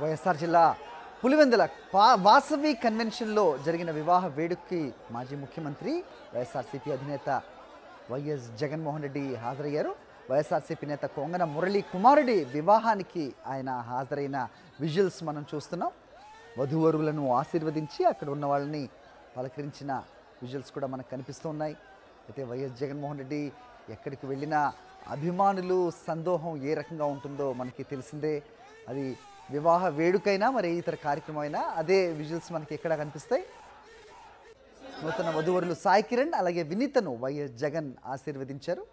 వైఎస్ఆర్ జిల్లా పులివెందుల వాసవి కన్వెన్షన్లో జరిగిన వివాహ వేడుకకి మాజీ ముఖ్యమంత్రి వైఎస్ఆర్సీపీ అధినేత వైఎస్ జగన్మోహన్ రెడ్డి హాజరయ్యారు. వైఎస్ఆర్సీపీ నేత కొంగన మురళీ కుమారుడి వివాహానికి ఆయన హాజరైన విజువల్స్ మనం చూస్తున్నాం. వధూవరులను ఆశీర్వదించి అక్కడ ఉన్న వాళ్ళని పలకరించిన విజువల్స్ కూడా మనకు కనిపిస్తూ ఉన్నాయి. అయితే వైఎస్ జగన్మోహన్ రెడ్డి ఎక్కడికి వెళ్ళినా అభిమానులు సందోహం ఏ రకంగా ఉంటుందో మనకి తెలిసిందే. అది వివాహ వేడుకైనా మరి ఇతర కార్యక్రమం అయినా అదే విజువల్స్ మనకి ఎక్కడ కనిపిస్తాయి. నూతన వధూవరులు సాయి కిరణ్ అలాగే వినీతను వైఎస్ జగన్ ఆశీర్వదించారు.